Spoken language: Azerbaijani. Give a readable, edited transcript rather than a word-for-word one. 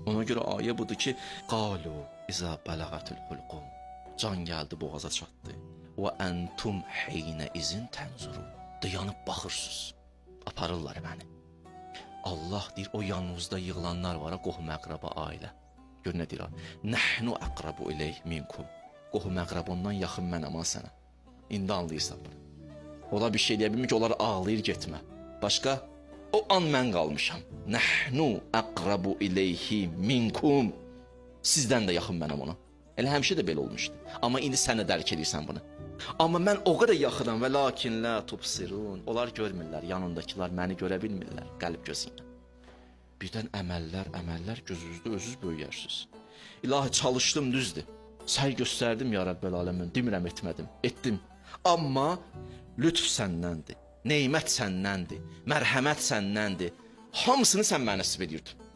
Ona görə ayə budur ki, qalu izə bəlağatul hulqum. Can gəldi, boğaza çatdı. Və entum heynə izin tənzurun. Dayanıb baxırsınız. Aparırlar məni. Allah deyir, o yanınızda yığılanlar var, qohum əqraba ailə. Gör nə deyir? Nəhnu əqrabu ileyh minkum. Qohum əqrab ondan yaxın mənəm ha sənə. İndi anlayırsan bunu. Ola bir şey deyə bilmir ki, onlar ağlayır getmə. Başqa? O an mən qalmışam. Nəhnu əqrabu ileyhi minkum. Sizdən də yaxın mənəm ona. Elə həmişə də belə olmuşdu. Amma indi sən də dərk edirsən bunu. Amma mən o qədər yaxınam və lakin la tubsirun. Onlar görmürlər, yanındakılar məni görə bilmirlər qəlb gözü ilə. Birdən əməllər gözünüzdə özünüz böyüyərsiniz. İlahi çalışdım, düzdür. Səy göstərdim ya Rəbbel aləmin, demirəm etmədim, etdim. Amma lütf səndəndir, neymət səndəndir, mərhəmət səndəndir. Hamısını sən mənə nəsib edirdin.